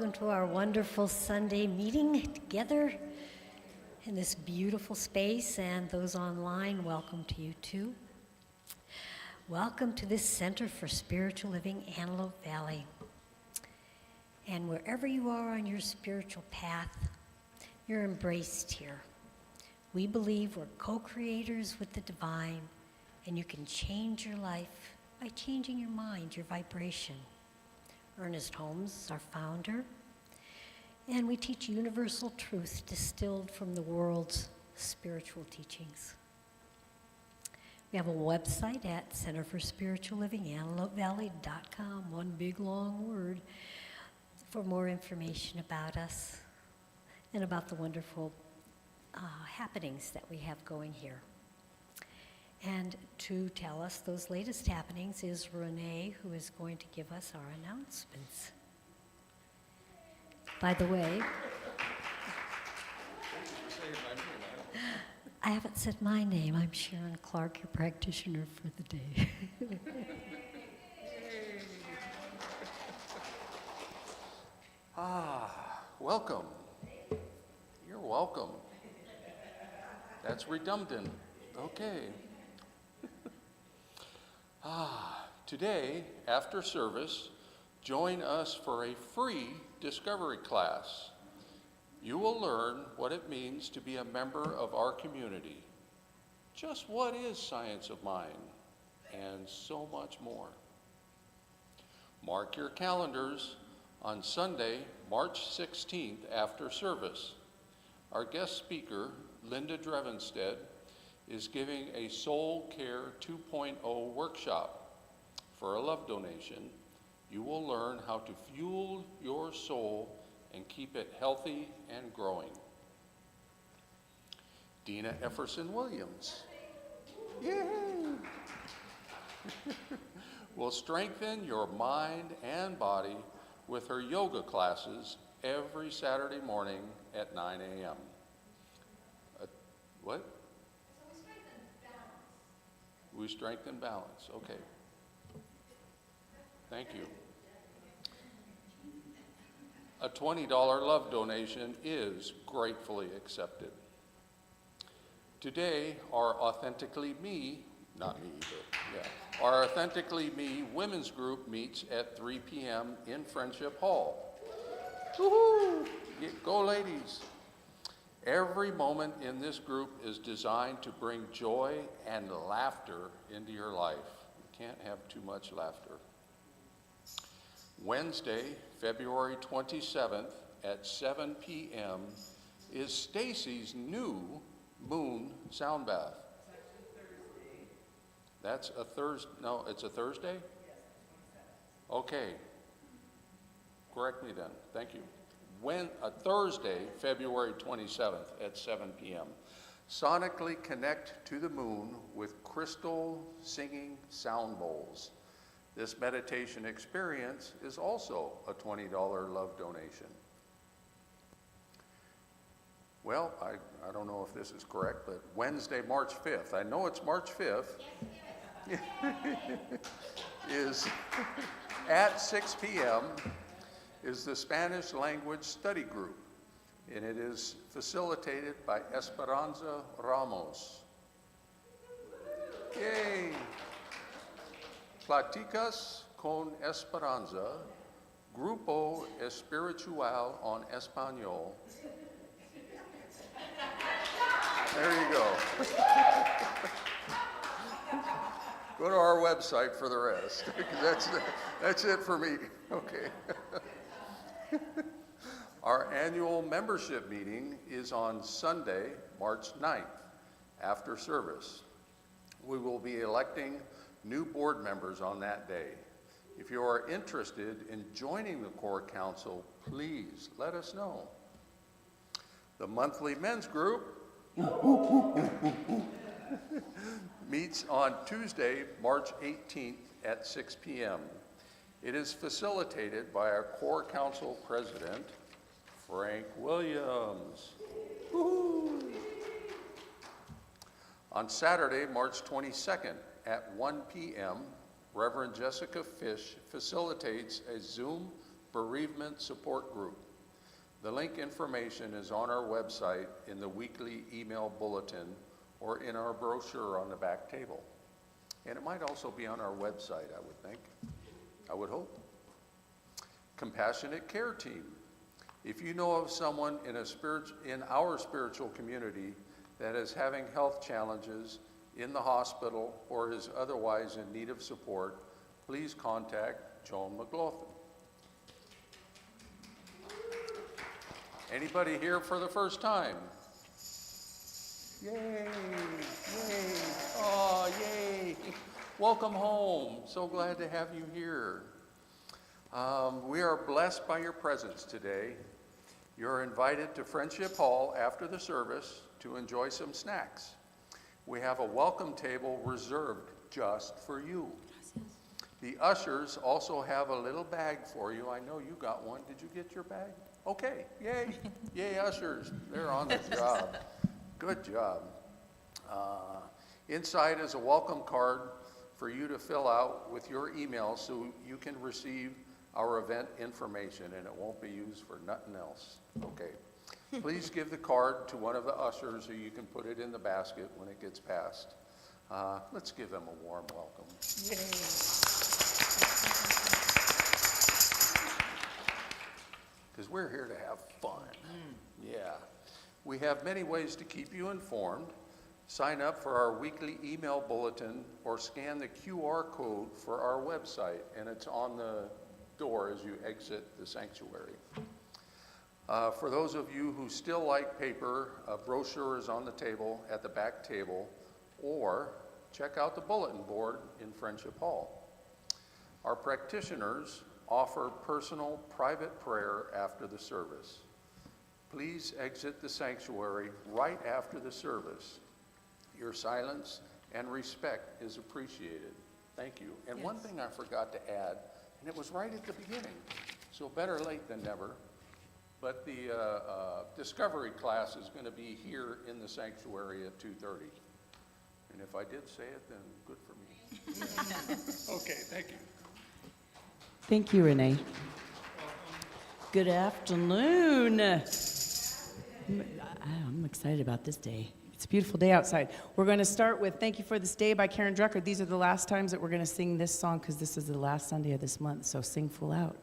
welcome to our wonderful Sunday meeting together in this beautiful space, and those online, welcome to you too. Welcome to this Center for Spiritual Living, Antelope Valley. And wherever you are on your spiritual path, you're embraced here. We believe we're co-creators with the divine, and you can change your life by changing your mind, your vibration. Ernest Holmes is our founder, and we teach universal truth distilled from the world's spiritual teachings. We have a website at Center for Spiritual Living, AntelopeValley.com, one big long word, for more information about us and about the wonderful happenings that we have going here. And to tell us those latest happenings is Renee, who is going to give us our announcements. By the way, I haven't said my name. I'm Sharon Clark, your practitioner for the day. Welcome. You're welcome. That's redundant. Okay. Today, after service, join us for a free discovery class. You will learn what it means to be a member of our community. Just what is science of mind, and so much more. Mark your calendars on Sunday, March 16th after service. Our guest speaker, Linda Drevenstedt, is giving a Soul Care 2.0 workshop. For a love donation, you will learn how to fuel your soul and keep it healthy and growing. Dina Efferson-Williams, yay! Will strengthen your mind and body with her yoga classes every Saturday morning at 9 a.m. What? We strengthen balance. Okay. Thank you. A $20 love donation is gratefully accepted. Today, our Authentically Me, not me, but yeah, our Authentically Me women's group meets at 3 p.m. in Friendship Hall. Woohoo! Go ladies. Every moment in this group is designed to bring joy and laughter into your life. You can't have too much laughter. Wednesday, February 27th at 7 p.m. is Stacy's new moon sound bath. That's a Thursday. No, it's a Thursday? Okay. Correct me then. Thank you. A Thursday, February 27th at 7 p.m. Sonically connect to the moon with crystal singing sound bowls. This meditation experience is also a $20 love donation. Well, I don't know if this is correct, but Wednesday, March 5th, I know it's March 5th, is at 6 p.m. is the Spanish language study group, and it is facilitated by Esperanza Ramos. Yay! Platicas con Esperanza, Grupo Espiritual en Español. There you go. Go to our website for the rest, because that's it for me. Okay. Our annual membership meeting is on Sunday, March 9th, after service. We will be electing new board members on that day. If you are interested in joining the Core Council, please let us know. The monthly men's group meets on Tuesday, March 18th at 6 p.m. It is facilitated by our Core Council President, Frank Williams. Woo-hoo. On Saturday, March 22nd at 1 p.m., Reverend Jessica Fish facilitates a Zoom Bereavement Support Group. The link information is on our website in the weekly email bulletin or in our brochure on the back table. And it might also be on our website, I would think. I would hope. Compassionate Care Team. If you know of someone in our spiritual community that is having health challenges in the hospital or is otherwise in need of support, please contact Joan McLaughlin. Anybody here for the first time? Yay, yay, oh, yay. Welcome home. So glad to have you here. We are blessed by your presence today. You're invited to Friendship Hall after the service to enjoy some snacks. We have a welcome table reserved just for you. The ushers also have a little bag for you. I know you got one. Did you get your bag? Okay, yay, yay ushers. They're on the job. Good job. Inside is a welcome card for you to fill out with your email so you can receive our event information, and it won't be used for nothing else. Okay. Please give the card to one of the ushers or you can put it in the basket when it gets passed. Let's give them a warm welcome. Yay. Because we're here to have fun. Yeah. We have many ways to keep you informed. Sign up for our weekly email bulletin or scan the QR code for our website, and it's on the door as you exit the sanctuary. For those of you who still like paper, a brochure is on the table at the back table, or check out the bulletin board in Friendship Hall. Our practitioners offer personal, private prayer after the service. Please exit the sanctuary right after the service. Your silence and respect is appreciated. Thank you. And yes. One thing I forgot to add, and it was right at the beginning, so better late than never, but the discovery class is going to be here in the sanctuary at 2:30. And if I did say it, then good for me. Okay, thank you. Thank you, Renee. Good afternoon. I'm excited about this day. It's a beautiful day outside. We're going to start with Thank You for This Day by Karen Drucker. These are the last times that we're going to sing this song because this is the last Sunday of this month, so sing full out.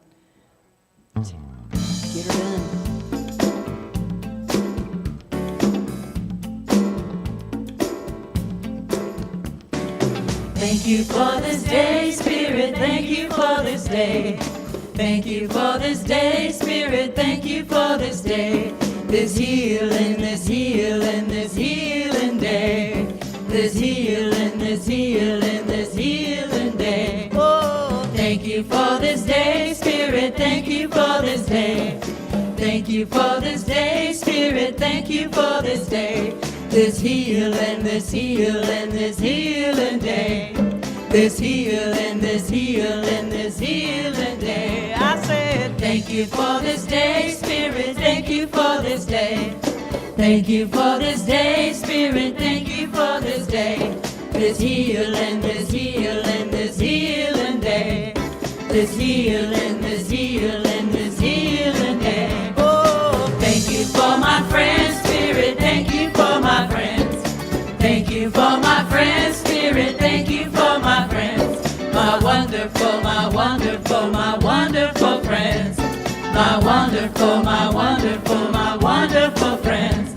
Get her in. Thank you for this day, Spirit, thank you for this day. Thank you for this day, Spirit, thank you for this day. This healing, this healing, this healing day. This healing, this healing, this healing day. Oh, thank you for this day, Spirit, thank you for this day. Thank you for this day, Spirit, thank you for this day. This healing, this healing, this healing day. This healing, this healing, this healing day. I said, thank you for this day, Spirit, thank you for this day. Thank you for this day, Spirit, thank you for this day. This healing, this healing, this healing day. This healing, this healing, this healing day. Oh, thank you for my friends, Spirit, thank you for my friends. Thank you for my friends, Spirit, thank you for my friends. My wonderful, my wonderful, my wonderful friends. My wonderful, my wonderful, my wonderful friends.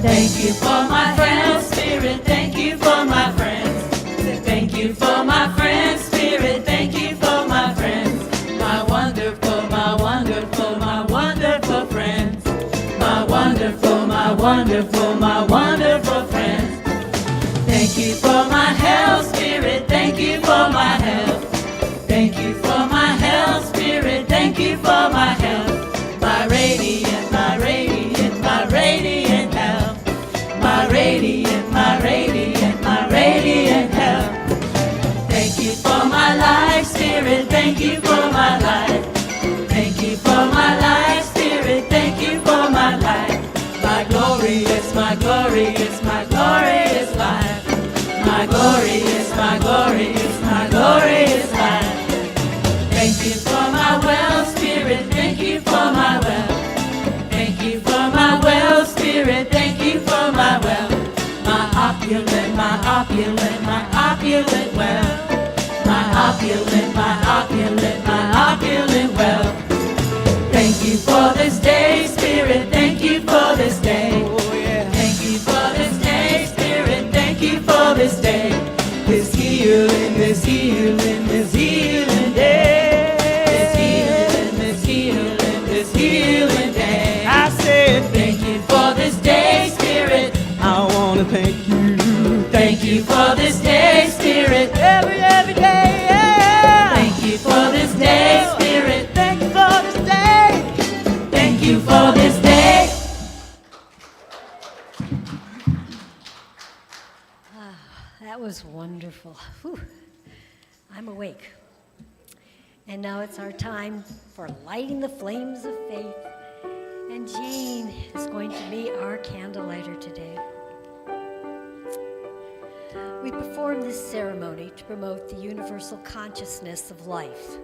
Thank you for my friends, Spirit, thank you for my friends. Thank you for my friends, Spirit, thank you for my friends. My wonderful, my wonderful, my wonderful friends. My wonderful, my wonderful, my wonderful friends. Thank you for my health, Spirit, thank you for my health. Thank you for my health, Spirit, thank you for my health. My radiant, my radiant, my radiant health. My radiant, my radiant, my radiant health. Thank you for my life, Spirit, thank you for my life. Thank you for my life, Spirit, thank you for my life. My glorious, my glorious, my glorious life. My glorious, my glorious, my glorious life. Thank you for my wealth, Spirit. opulent, my opulent, my opulent wealth. My opulent, my opulent, my opulent wealth. Thank you for this day, Spirit, thank you for this day. Thank you for this day, Spirit, thank you for this day. This healing, this healing, this healing day. This healing, this healing, this healing day. I said, Thank you for this day, Spirit. I want to thank you. Thank you for this day, Spirit. Every day, yeah. Thank you for this day, Spirit. Thank you for this day. Thank you for this day. That was wonderful. Whew. I'm awake. And now it's our time for lighting the flames of faith. And Jane is going to be our candlelighter today. We perform this ceremony to promote the universal consciousness of life,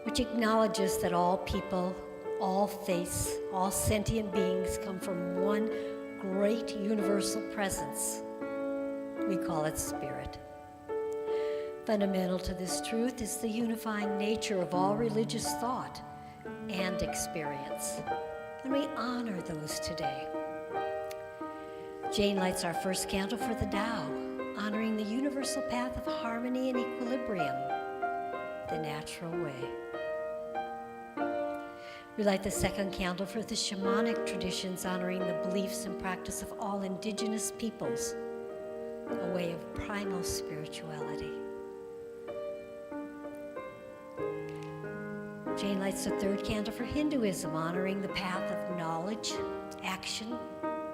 which acknowledges that all people, all faiths, all sentient beings come from one great universal presence. We call it spirit. Fundamental to this truth is the unifying nature of all religious thought and experience, and we honor those today. Jane lights our first candle for the Tao, honoring the universal path of harmony and equilibrium, the natural way. We light the second candle for the shamanic traditions, honoring the beliefs and practice of all indigenous peoples, a way of primal spirituality. Jane lights the third candle for Hinduism, honoring the path of knowledge, action,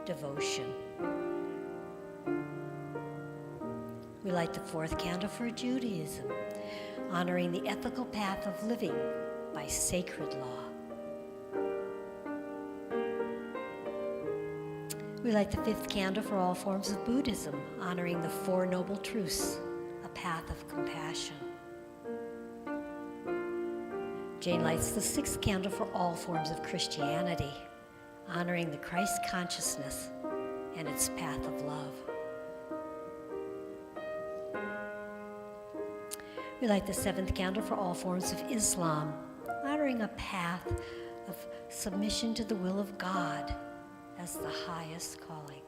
devotion. We light the fourth candle for Judaism, honoring the ethical path of living by sacred law. We light the fifth candle for all forms of Buddhism, honoring the Four Noble Truths, a path of compassion. Jane lights the sixth candle for all forms of Christianity, honoring the Christ consciousness and its path of love. We light the seventh candle for all forms of Islam, honoring a path of submission to the will of God as the highest calling.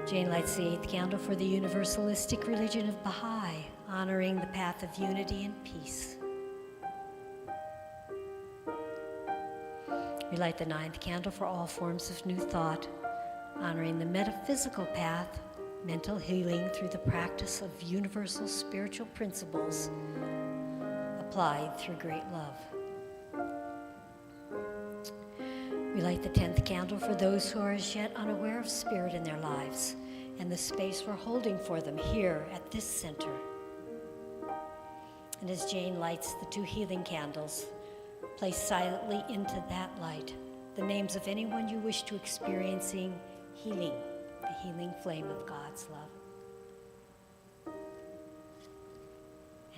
Jane lights the eighth candle for the universalistic religion of Baha'i, honoring the path of unity and peace. We light the ninth candle for all forms of new thought, honoring the metaphysical path, mental healing through the practice of universal spiritual principles applied through great love. We light the 10th candle for those who are as yet unaware of spirit in their lives and the space we're holding for them here at this center. And as Jane lights the two healing candles, place silently into that light the names of anyone you wish to experiencing healing, the healing flame of God's love.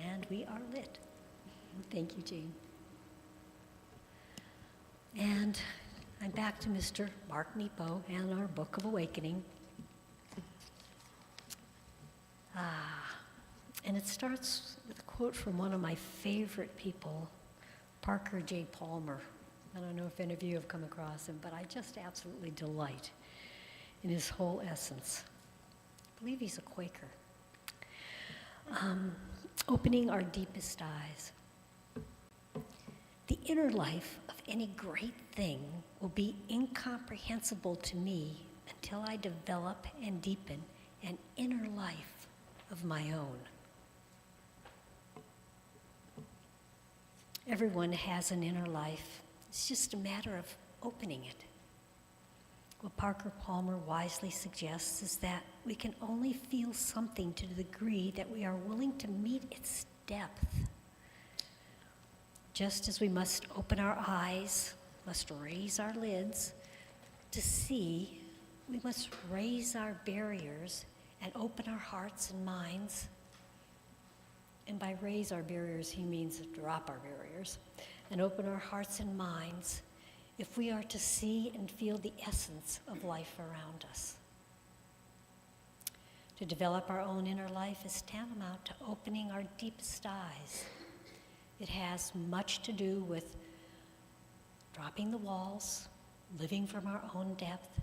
And we are lit. Thank you, Jane. And I'm back to Mr. Mark Nepo and our Book of Awakening. And it starts with a quote from one of my favorite people, Parker J. Palmer. I don't know if any of you have come across him, but I just absolutely delight in his whole essence. I believe he's a Quaker. Opening our deepest eyes. The inner life of any great thing will be incomprehensible to me until I develop and deepen an inner life of my own. Everyone has an inner life. It's just a matter of opening it. What Parker Palmer wisely suggests is that we can only feel something to the degree that we are willing to meet its depth. Just as we must open our eyes, must raise our lids to see, we must raise our barriers and open our hearts and minds. And by raise our barriers, he means drop our barriers and open our hearts and minds if we are to see and feel the essence of life around us. To develop our own inner life is tantamount to opening our deepest eyes. It has much to do with dropping the walls, living from our own depth,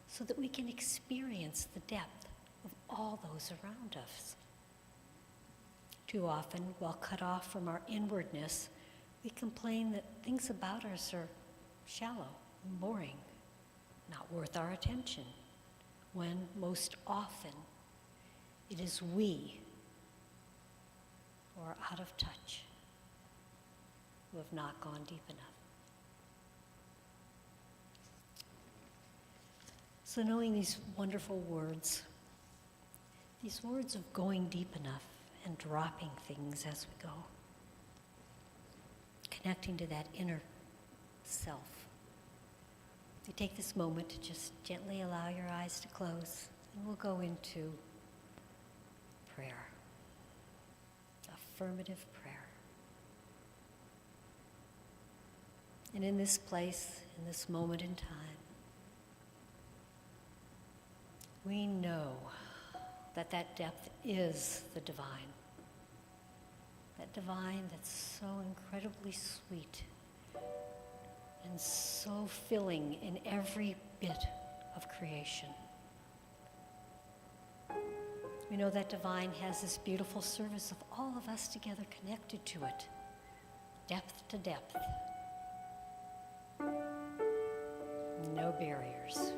so that we can experience the depth of all those around us. Too often, while cut off from our inwardness, we complain that things about us are shallow and boring, not worth our attention, when most often it is we who are out of touch, who have not gone deep enough. So knowing these wonderful words, these words of going deep enough and dropping things as we go, connecting to that inner self, you take this moment to just gently allow your eyes to close, and we'll go into prayer, affirmative prayer. And in this place, in this moment in time, we know that that depth is the divine. That divine that's so incredibly sweet and so filling in every bit of creation. We know that divine has this beautiful service of all of us together connected to it, depth to depth. No barriers.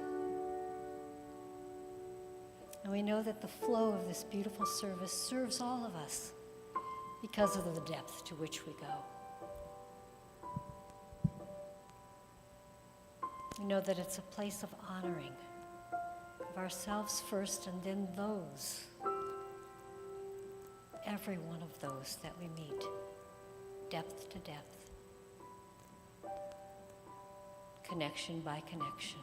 And we know that the flow of this beautiful service serves all of us because of the depth to which we go. We know that it's a place of honoring of ourselves first and then those, every one of those that we meet, depth to depth, connection by connection.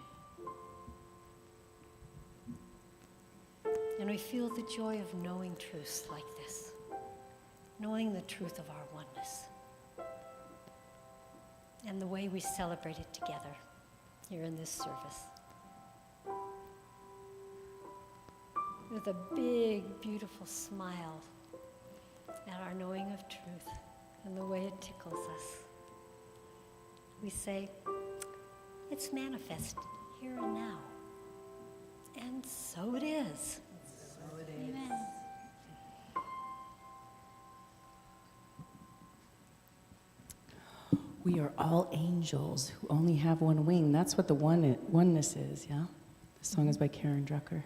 And we feel the joy of knowing truths like this, knowing the truth of our oneness, and the way we celebrate it together here in this service. With a big, beautiful smile at our knowing of truth and the way it tickles us. We say, it's manifest here and now. And so it is. Amen. We are all angels who only have one wing. That's what the oneness is, yeah? The song is by Karen Drucker.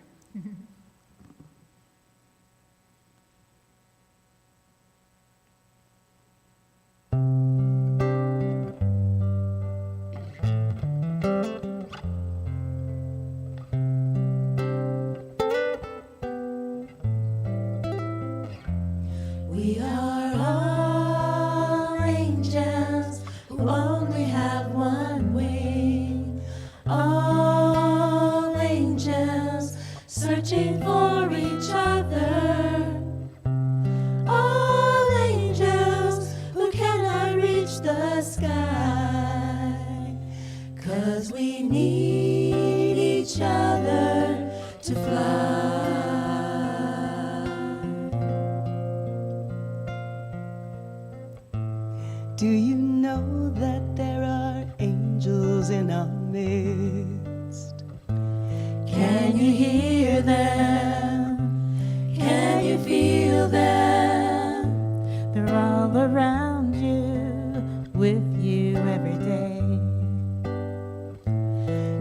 We are all angels who only have one wing. All angels searching for each other. All angels who cannot reach the sky. 'Cause we need each other to fly. Do you know that there are angels in our midst? Can you hear them? Can you feel them? They're all around you, with you every day.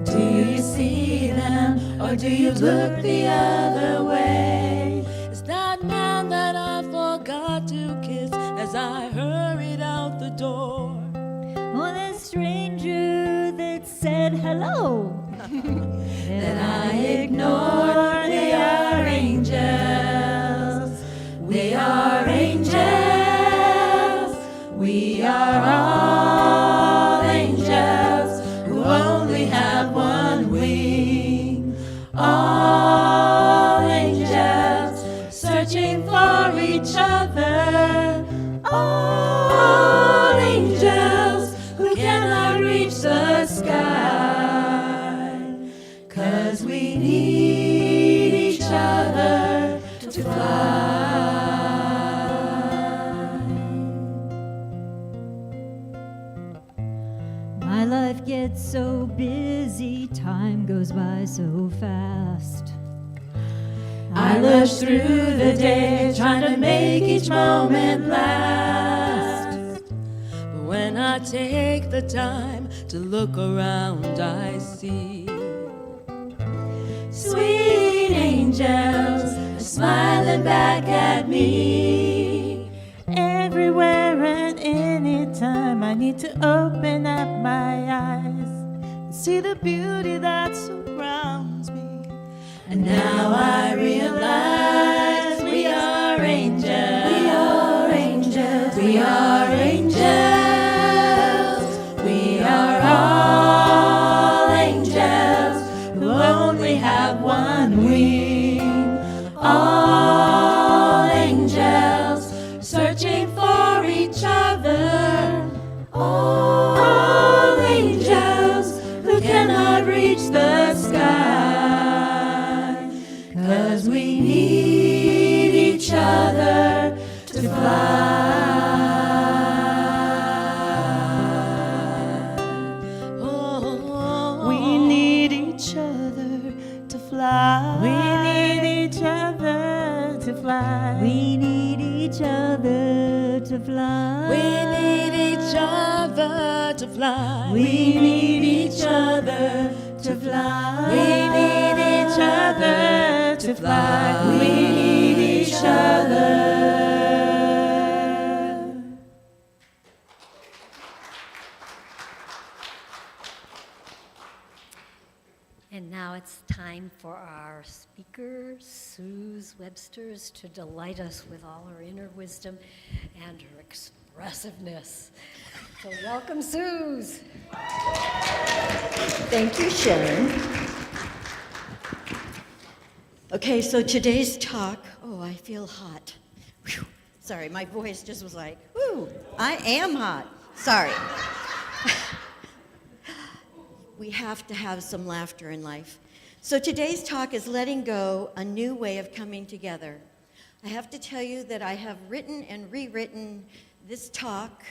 Do you see them, or do you look the other way? It's that man that I forgot to kiss as I hurried out the door. Or that stranger that said hello. That I ignored. We are angels. We are angels. We are all angels who only have one wing. All angels searching for each other. All angels who cannot reach the sky. goes by so fast. I rush through the day trying to make each moment last. But when I take the time to look around, I see sweet angels smiling back at me. Everywhere and anytime I need to open up my eyes and see the beauty that surrounds me. And now I realize we are angels. We are angels. We are angels. We are all angels who only have one wing. All angels searching for each other. All angels who cannot reach the sky. 'Cause we need each other to fly. Oh, We need each other to fly. We need each other to fly. We need each other to fly. we need each other to fly. We need each other to fly. We need each other to fly. We need each other. And now it's time for our speaker, Suze Websters, to delight us with all her inner wisdom and her expressiveness. So welcome, Suze. Thank you, Sharon. Okay, so today's talk, oh, I feel hot. Whew. Sorry, my voice just was like, whoo, I am hot. Sorry. We have to have some laughter in life. So today's talk is letting go, a new way of coming together. I have to tell you that I have written and rewritten this talk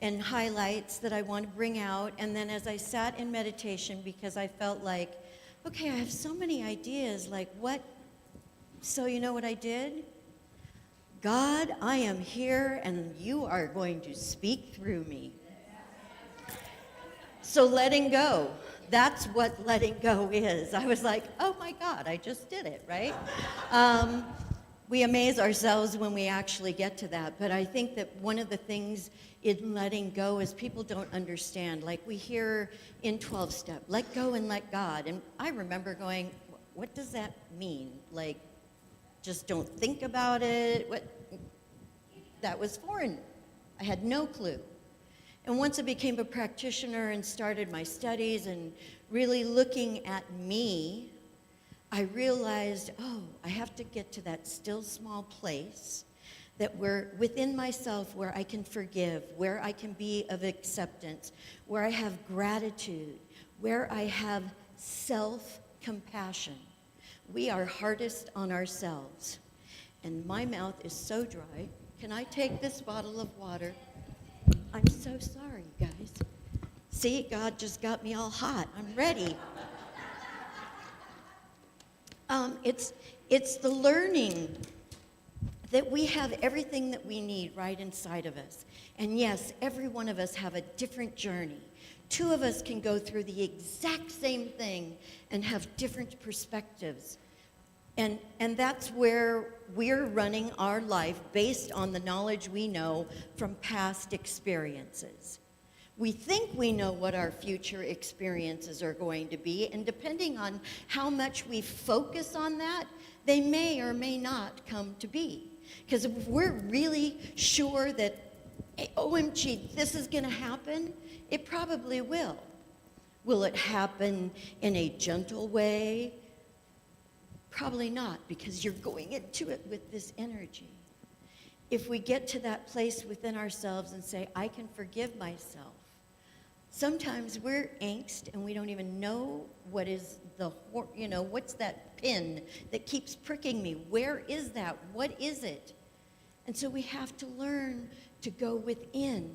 and highlights that I want to bring out. And then as I sat in meditation, because I felt like, okay, I have so many ideas, like what? So you know what I did? God, I am here and you are going to speak through me. So letting go, that's what letting go is. I was like, oh my God, I just did it, right? We amaze ourselves when we actually get to that. But I think that one of the things in letting go is people don't understand. Like we hear in 12-step, let go and let God. And I remember going, what does that mean? Like, just don't think about it? What? That was foreign. I had no clue. And once I became a practitioner and started my studies and really looking at me, I realized, oh, I have to get to that still small place that we're within myself where I can forgive, where I can be of acceptance, where I have gratitude, where I have self-compassion. We are hardest on ourselves. And my mouth is so dry. Can I take this bottle of water? I'm so sorry, guys. See, God just got me all hot. I'm ready. It's the learning that we have everything that we need right inside of us. And yes, every one of us have a different journey. Two of us can go through the exact same thing and have different perspectives. And that's where we're running our life based on the knowledge we know from past experiences. We think we know what our future experiences are going to be, and depending on how much we focus on that, they may or may not come to be. Because if we're really sure that, hey, OMG, this is going to happen, it probably will. Will it happen in a gentle way? Probably not, because you're going into it with this energy. If we get to that place within ourselves and say, I can forgive myself, sometimes we're angst and we don't even know what is what's that pin that keeps pricking me? Where is that? What is it? And so we have to learn to go within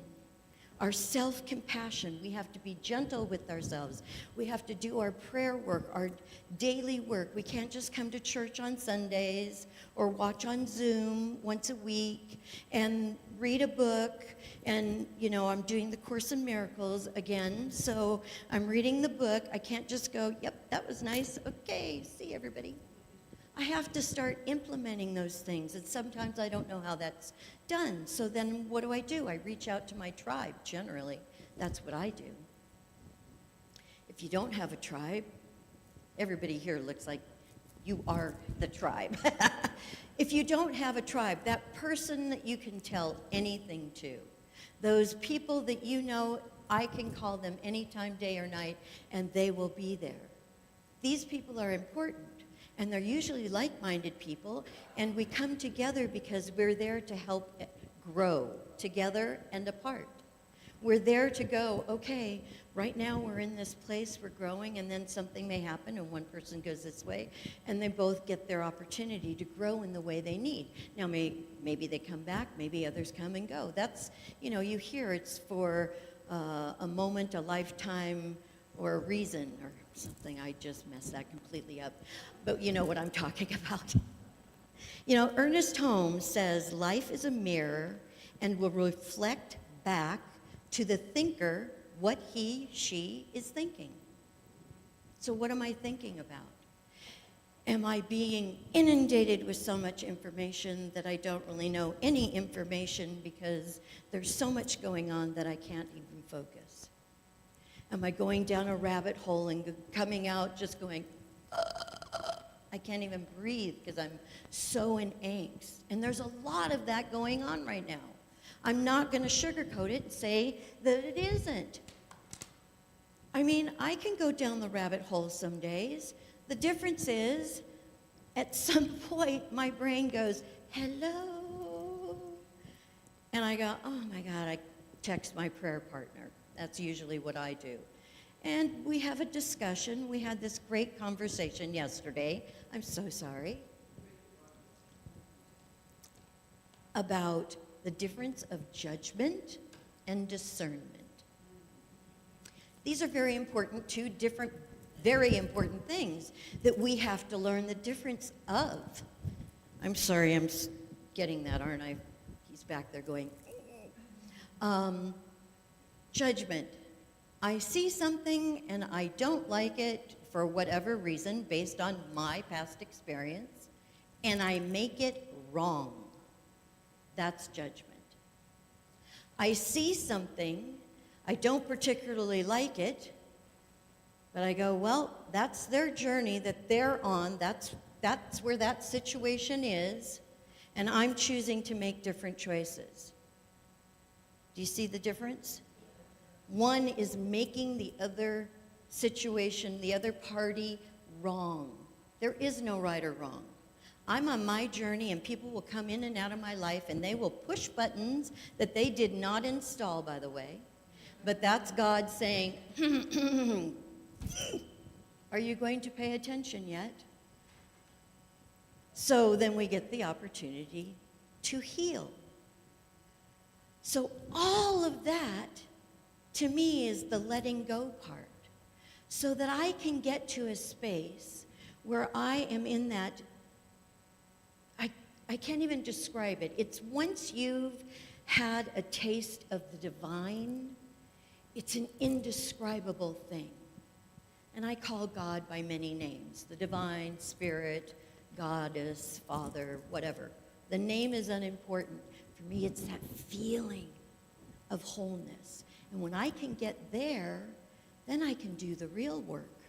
our self-compassion. We have to be gentle with ourselves. We have to do our prayer work, our daily work. We can't just come to church on Sundays or watch on Zoom once a week and read a book. And, you know, I'm doing the Course in Miracles again, so I'm reading the book. I can't just go, yep, that was nice. Okay, see everybody. I have to start implementing those things, and sometimes I don't know how that's done. So then what do? I reach out to my tribe, generally. That's what I do. If you don't have a tribe, everybody here looks like you are the tribe. If you don't have a tribe, that person that you can tell anything to, those people that you know, I can call them anytime, day or night, and they will be there. These people are important. And they're usually like-minded people, and we come together because we're there to help grow together and apart. We're there to go, okay, right now we're in this place, we're growing, and then something may happen, and one person goes this way, and they both get their opportunity to grow in the way they need. Now, maybe they come back, maybe others come and go. That's, you know, you hear it's for a moment, a lifetime, or a reason, or something. I just messed that completely up. But you know what I'm talking about. You know, Ernest Holmes says, life is a mirror and will reflect back to the thinker what he, she is thinking. So what am I thinking about? Am I being inundated with so much information that I don't really know any information because there's so much going on that I can't even focus? Am I going down a rabbit hole and coming out just going, I can't even breathe because I'm so in angst? And there's a lot of that going on right now. I'm not going to sugarcoat it and say that it isn't. I mean, I can go down the rabbit hole some days. The difference is, at some point, my brain goes, hello. And I go, oh my God, I text my prayer partner. That's usually what I do. And we have a discussion. We had this great conversation yesterday. I'm so sorry. About the difference of judgment and discernment. These are very important, two different, very important things that we have to learn the difference of. I'm sorry, I'm getting that, aren't I? He's back there going, judgment. I see something and I don't like it for whatever reason based on my past experience, and I make it wrong. That's judgment. I see something, I don't particularly like it, but I go, well, that's their journey that they're on, that's where that situation is, and I'm choosing to make different choices. Do you see the difference? One is making the other situation, the other party, wrong. There is no right or wrong. I'm on my journey, and people will come in and out of my life, and they will push buttons that they did not install, by the way. But that's God saying, are you going to pay attention yet? So then we get the opportunity to heal. So all of that, to me, is the letting go part, so that I can get to a space where I am in that, I can't even describe it. It's once you've had a taste of the divine, it's an indescribable thing. And I call God by many names, the divine, spirit, goddess, father, whatever. The name is unimportant. For me, it's that feeling of wholeness. And when I can get there, then I can do the real work,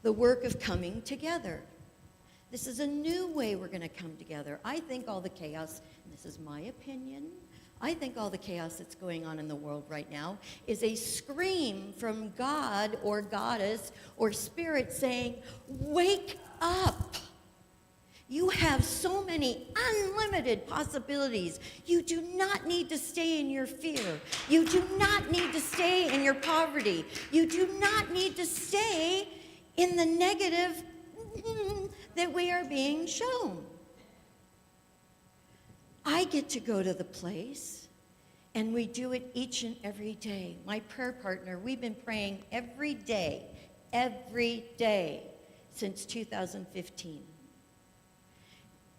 the work of coming together. This is a new way we're going to come together. I think all the chaos, and this is my opinion, I think all the chaos that's going on in the world right now is a scream from God or goddess or spirit saying, wake up. You have so many unlimited possibilities. You do not need to stay in your fear. You do not need to stay in your poverty. You do not need to stay in the negative that we are being shown. I get to go to the place And we do it each and every day. My prayer partner, we've been praying every day since 2015.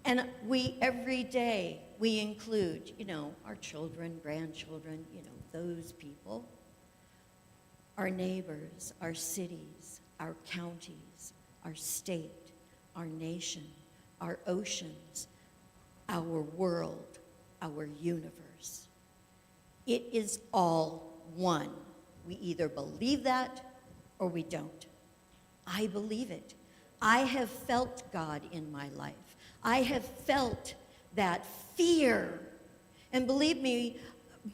And every day, we include, our children, grandchildren, those people, our neighbors, our cities, our counties, our state, our nation, our oceans, our world, our universe. It is all one. We either believe that or we don't. I believe it. I have felt God in my life. I have felt that fear. And believe me,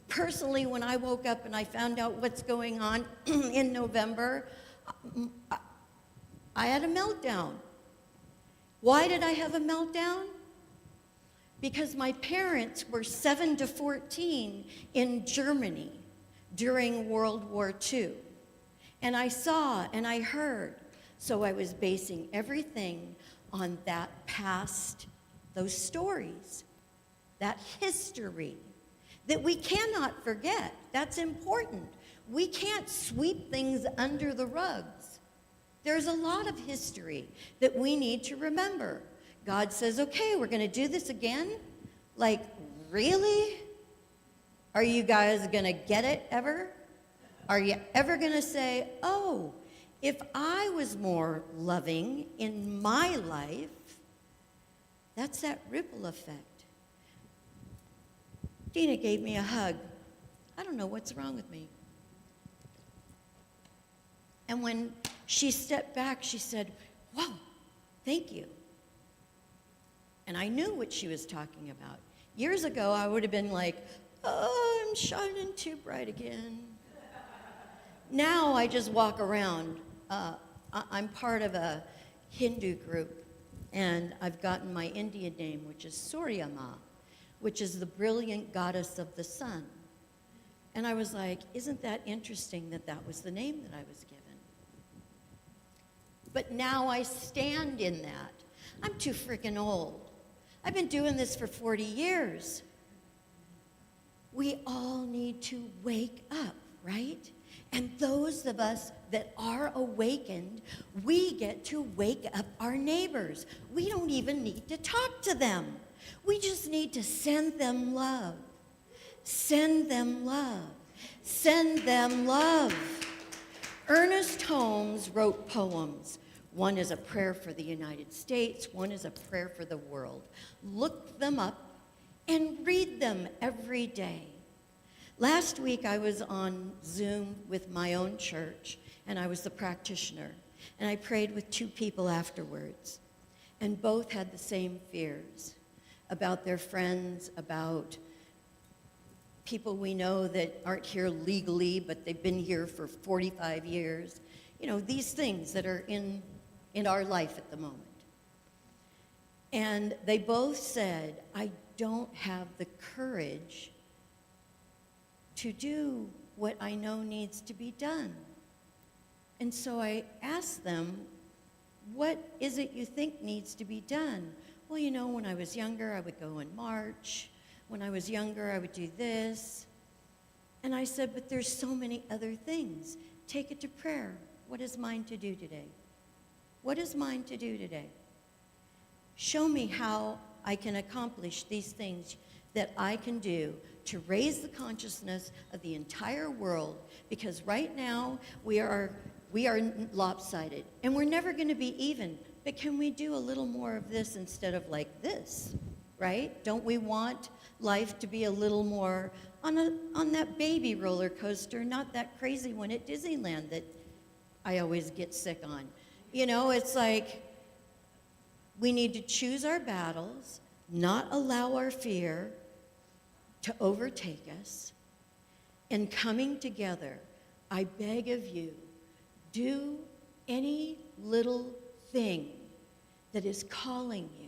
personally, when I woke up and I found out what's going on in November, I had a meltdown. Why did I have a meltdown? Because my parents were 7 to 14 in Germany during World War II. And I saw and I heard. So I was basing everything on that past, those stories, that history that we cannot forget. That's important. We can't sweep things under the rugs. There's a lot of history that we need to remember. God says, okay, we're going to do this again? Like, really? Are you guys going to get it ever? Are you ever going to say, oh, if I was more loving in my life, that's that ripple effect. Dina gave me a hug. I don't know what's wrong with me. And when she stepped back, she said, whoa, thank you. And I knew what she was talking about. Years ago, I would have been like, oh, I'm shining too bright again. Now I just walk around. I'm part of a Hindu group, and I've gotten my Indian name, which is Suryama, which is the brilliant goddess of the sun. And I was like, isn't that interesting that that was the name that I was given? But now I stand in that. I'm too freaking old. I've been doing this for 40 years. We all need to wake up, right? And those of us that are awakened, we get to wake up our neighbors. We don't even need to talk to them. We just need to send them love. Send them love. Send them love. Ernest Holmes wrote poems. One is a prayer for the United States. One is a prayer for the world. Look them up and read them every day. Last week, I was on Zoom with my own church, and I was the practitioner. And I prayed with 2 people afterwards. And both had the same fears about their friends, about people we know that aren't here legally, but they've been here for 45 years. These things that are in our life at the moment. And they both said, I don't have the courage to do what I know needs to be done. And so I asked them, what is it you think needs to be done? Well, when I was younger, I would go and march. When I was younger, I would do this. And I said, but there's so many other things. Take it to prayer. What is mine to do today? What is mine to do today? Show me how I can accomplish these things that I can do to raise the consciousness of the entire world, because right now we are lopsided, and we're never going to be even. But can we do a little more of this instead of like this, right? Don't we want life to be a little more on that baby roller coaster, not that crazy one at Disneyland that I always get sick on? It's like we need to choose our battles, not allow our fear to overtake us, and coming together, I beg of you, do any little thing that is calling you,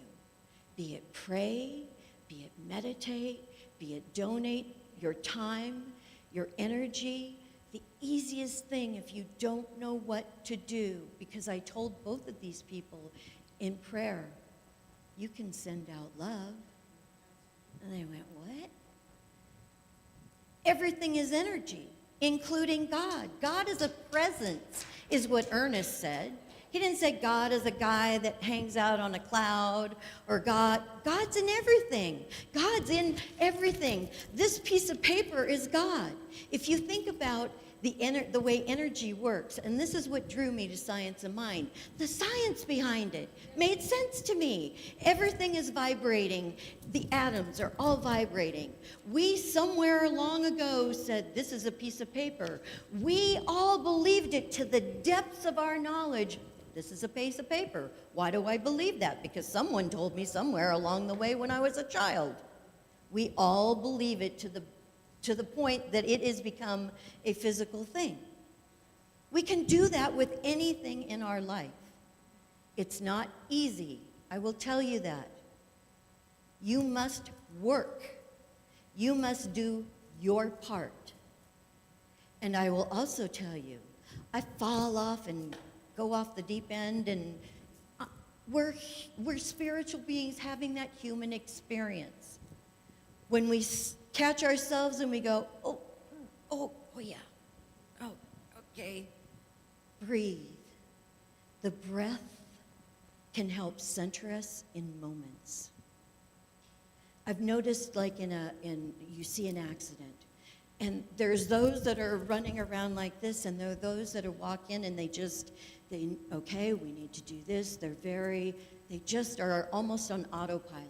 be it pray, be it meditate, be it donate your time, your energy. The easiest thing if you don't know what to do, because I told both of these people in prayer, you can send out love. And they went, what? Everything is energy, including God. God is a presence, is what Ernest said. He didn't say God is a guy that hangs out on a cloud, or God's in everything. God's in everything. This piece of paper is God. If you think about the way energy works, and this is what drew me to Science of Mind, the science behind it made sense to me. Everything is vibrating. The atoms are all vibrating. We somewhere long ago said, this is a piece of paper. We all believed it to the depths of our knowledge. This is a piece of paper. Why do I believe that? Because someone told me somewhere along the way when I was a child. We all believe it to the point that it has become a physical thing. We can do that with anything in our life. It's not easy. I will tell you that. You must work. You must do your part. And I will also tell you, I fall off and go off the deep end, and we're spiritual beings having that human experience. When we catch ourselves and we go, oh yeah, oh, okay, breathe. The breath can help center us in moments. I've noticed, like you see an accident, and there's those that are running around like this, and there are those that are walking and okay, we need to do this. They just are almost on autopilot.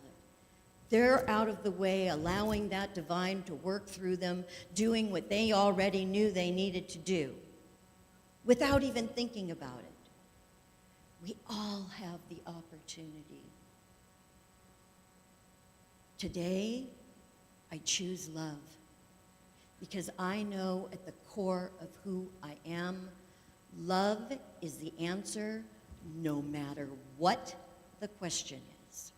They're out of the way, allowing that divine to work through them, doing what they already knew they needed to do, without even thinking about it. We all have the opportunity. Today, I choose love, because I know at the core of who I am, love is the answer no matter what the question is.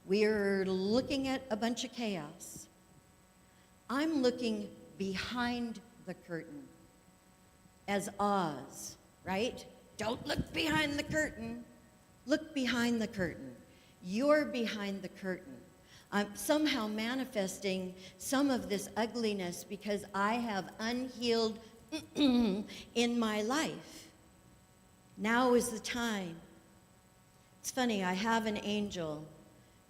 We're looking at a bunch of chaos. I'm looking behind the curtain as Oz, right? Don't look behind the curtain. Look behind the curtain. You're behind the curtain. I'm somehow manifesting some of this ugliness because I have unhealed in my life. Now is the time. It's funny, I have an angel,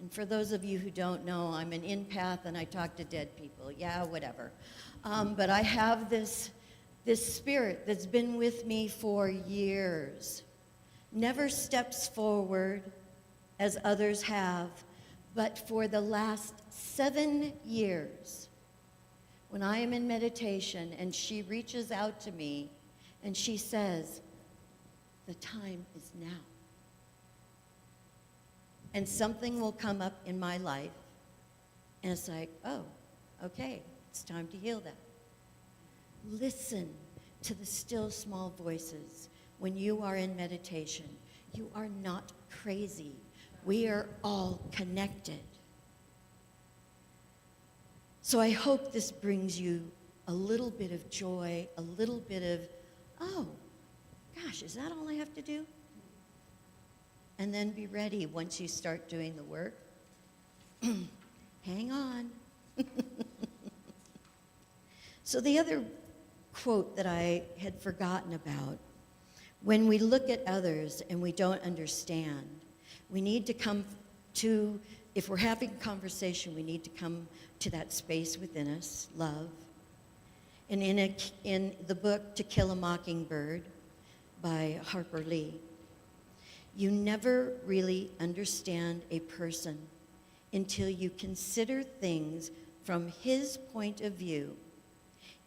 and for those of you who don't know, I'm an empath and I talk to dead people. Yeah, whatever. But I have this spirit that's been with me for years. Never steps forward as others have, but for the last 7 years, when I am in meditation and she reaches out to me and she says, the time is now. And something will come up in my life, and it's like, oh, okay, it's time to heal that. Listen to the still small voices when you are in meditation. You are not crazy. We are all connected. So I hope this brings you a little bit of joy, a little bit of, oh, gosh, is that all I have to do? And then be ready once you start doing the work. Hang on. So the other quote that I had forgotten about, when we look at others and we don't understand, we need to come to, if we're having a conversation, we need to come to that space within us, love. And in the book To Kill a Mockingbird by Harper Lee, you never really understand a person until you consider things from his point of view,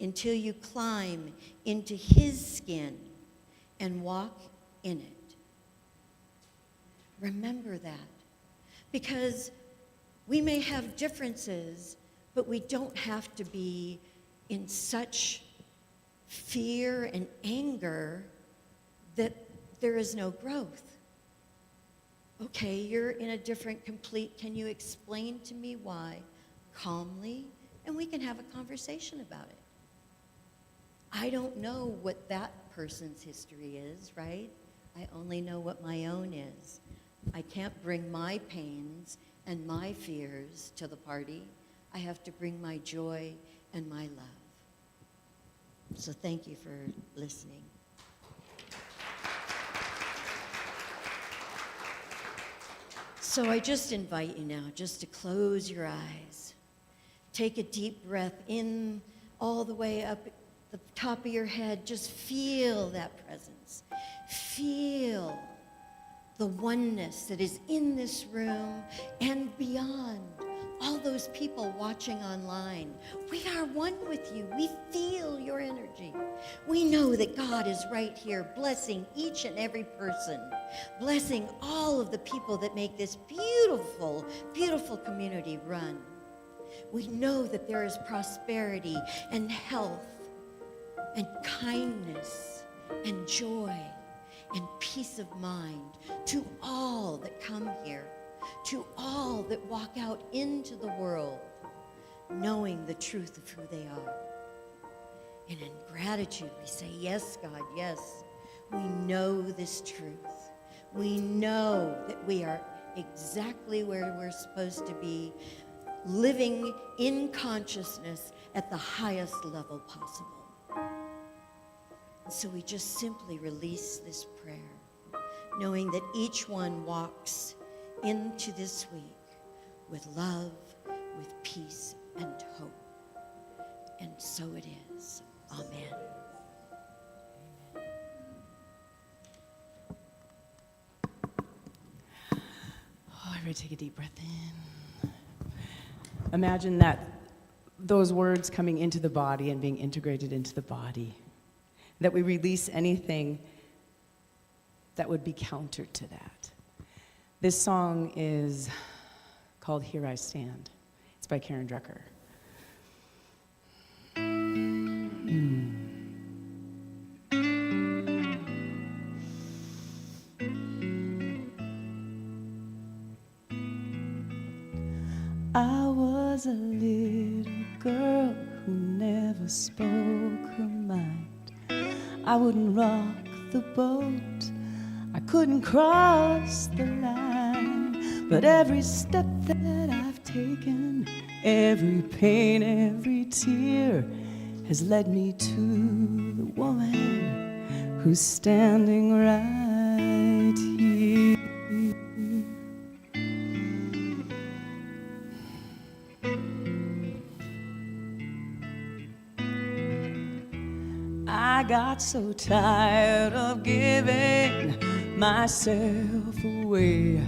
until you climb into his skin and walk in it. Remember that, because we may have differences, but we don't have to be in such fear and anger that there is no growth. Okay, you're in a different complete, can you explain to me why? Calmly, and we can have a conversation about it. I don't know what that person's history is, right? I only know what my own is. I can't bring my pains and my fears to the party. I have to bring my joy and my love. So thank you for listening. So I just invite you now just to close your eyes. Take a deep breath in all the way up the top of your head. Just feel that presence. Feel the oneness that is in this room and beyond. All those people watching online, we are one with you. We feel your energy. We know that God is right here, blessing each and every person, blessing all of the people that make this beautiful, beautiful community run. We know that there is prosperity and health and kindness and joy and peace of mind to all that come here, to all that walk out into the world, knowing the truth of who they are. And in gratitude, we say, yes, God, yes, we know this truth. We know that we are exactly where we're supposed to be, living in consciousness at the highest level possible. And so we just simply release this prayer, knowing that each one walks into this week with love, with peace, and hope. And so it is. Amen. Oh, everybody take a deep breath in. Imagine that those words coming into the body and being integrated into the body. That we release anything that would be counter to that. This song is called Here I Stand. It's by Karen Drucker. I was a little girl who never spoke her mind. I wouldn't rock the boat, I couldn't cross the line. But every step that I've taken, every pain, every tear, has led me to the woman who's standing right here. I got so tired of giving myself away,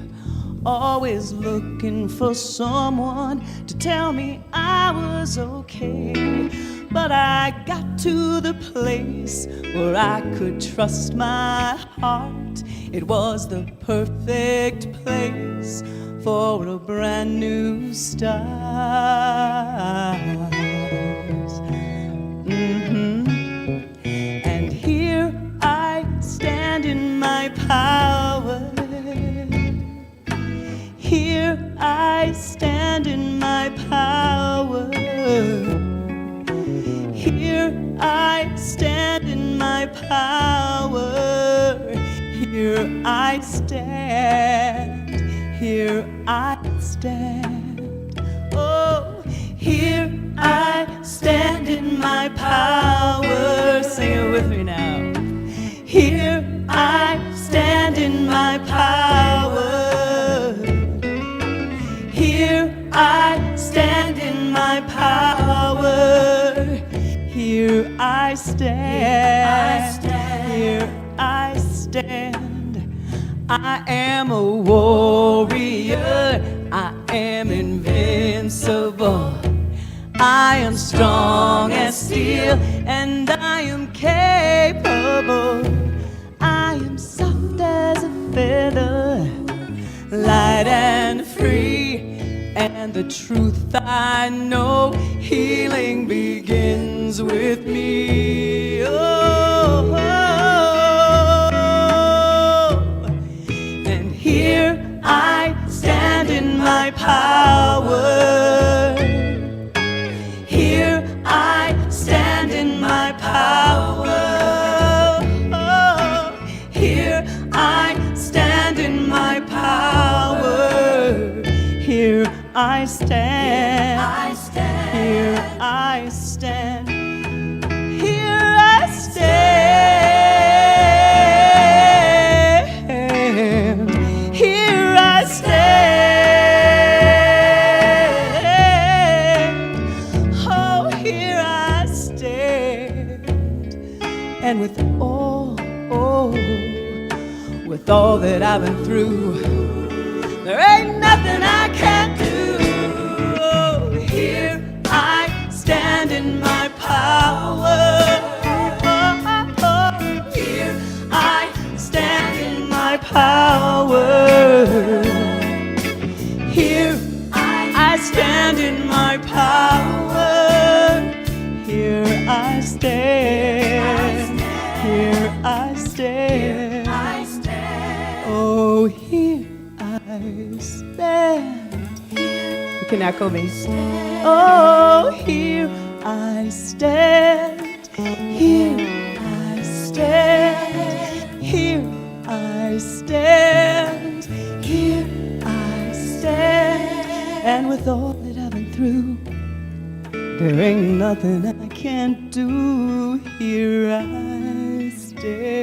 always looking for someone to tell me I was okay. But I got to the place where I could trust my heart. It was the perfect place for a brand new start. And here I stand in my power. Here I stand in my power. Here I stand in my power. Here I stand. Here I stand. Oh, here I stand in my power. Sing it with me now. Here I stand in my power. Here I stand in my power. Here I stand. Here I stand. I am a warrior. I am invincible. I am strong as steel, and I am capable. I am soft as a feather, light and free, and the truth I know, healing begins with me. Oh, and here I stand in my power. Here I stand in my power. Oh, here I stand in my power. Here I stand. Here I stand. stand. Here I stand. Here I stand. Oh, here I stand. And with all that I've been through, there ain't nothing I can't do. Oh, here I stand in my power. Here I stand in my power. Here I stand in my power. Here I stand. Here I stand. Oh, here I stand. You can echo me. Oh, here I stand. Here I stand. Here I stand. Here I stand. And with all that I've been through, there ain't nothing I can't do. Here I stand.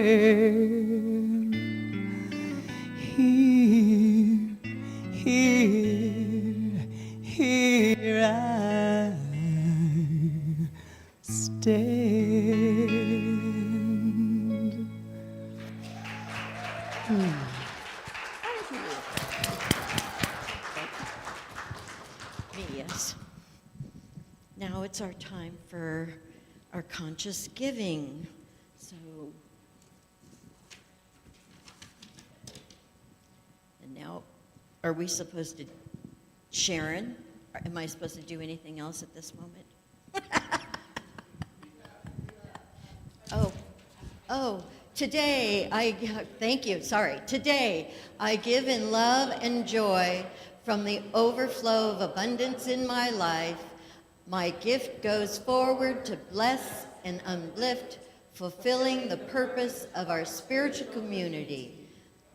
Here I stand. Yes. Now it's our time for our conscious giving. So, and now, are we supposed to, Sharon, am I supposed to do anything else at this moment? Today, thank you, sorry. Today, I give in love and joy from the overflow of abundance in my life. My gift goes forward to bless and uplift, fulfilling the purpose of our spiritual community.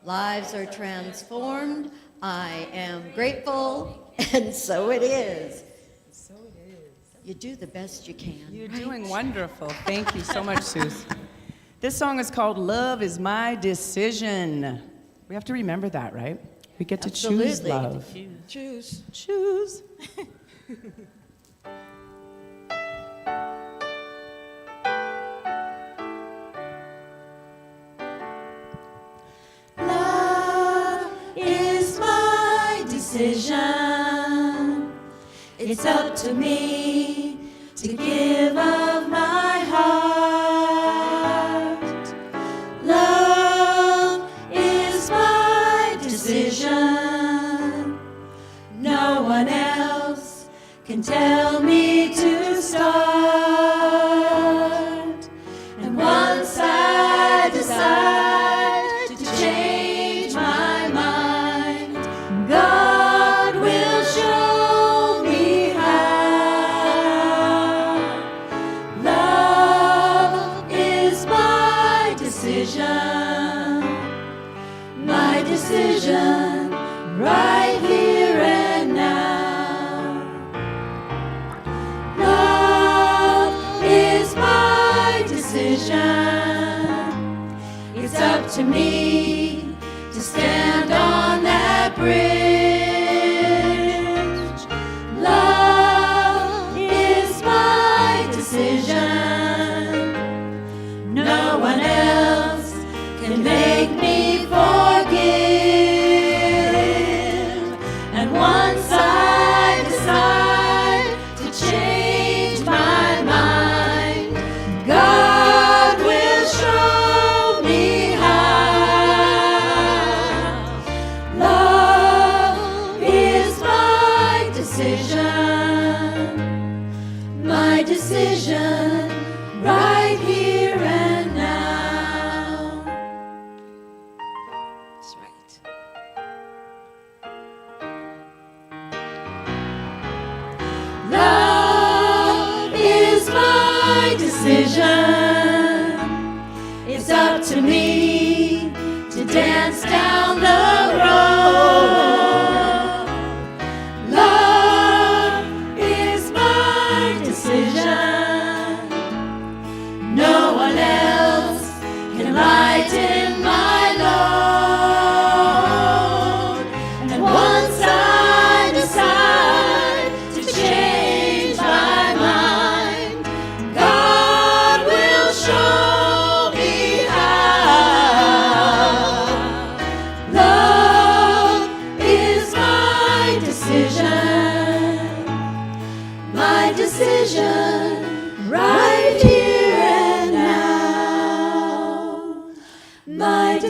Lives are transformed. I am grateful, and so it is. So it is. You do the best you can. You're right? doing wonderful. Thank you so much, Suze. This song is called Love is My Decision. We have to remember that, right? We get to choose Absolutely. love. Choose. Love is my decision. It's up to me to give of my heart. Love is my decision. No one else can tell me to start. And once I decide to change my mind, God will show me how. Love is my decision, right here and now. Love is my decision. It's up to me to stand on that bridge. Love is my decision. No one else can make me forgive. And once I decide to change my mind, God will show me how. Love is my decision, right here and now. That's right. Love is my decision. It's up to me to dance down the road. Love is my decision.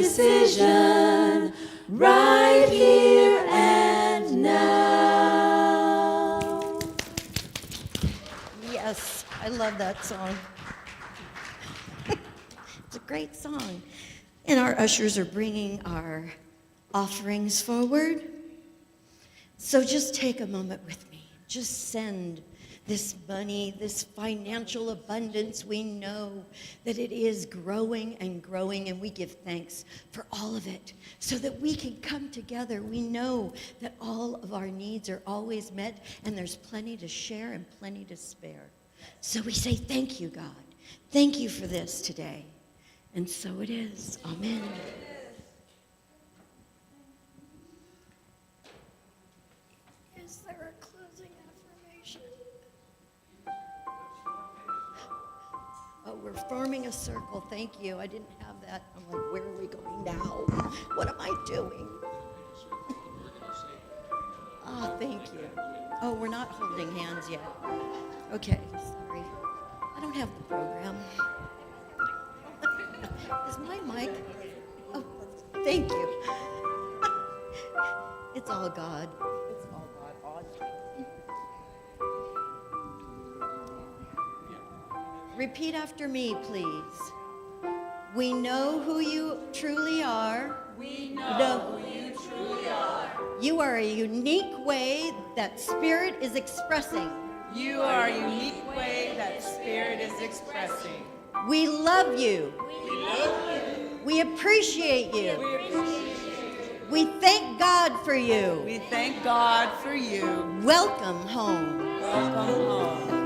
decision right here and now. Yes, I love that song. It's a great song. And our ushers are bringing our offerings forward. So just take a moment with me. Just send this money, this financial abundance. We know that it is growing and growing, and we give thanks for all of it so that we can come together. We know that all of our needs are always met, and there's plenty to share and plenty to spare. So we say thank you, God. Thank you for this today. And so it is. Amen. Is there a closing affirmation? Oh, we're forming a circle. Thank you. I didn't have that. I'm like, where are we going now? What am I doing? Oh, thank you. Oh, we're not holding hands yet. Okay, sorry. I don't have the program. Is my mic? Oh, thank you. It's all God. It's all God. Repeat after me, please. We know who you truly are. We know who you truly are. You are a unique way that Spirit is expressing. You are a unique way that Spirit is expressing. We love you. We love you. We appreciate you. We appreciate you. We thank God for you. We thank God for you. Welcome home. Welcome home.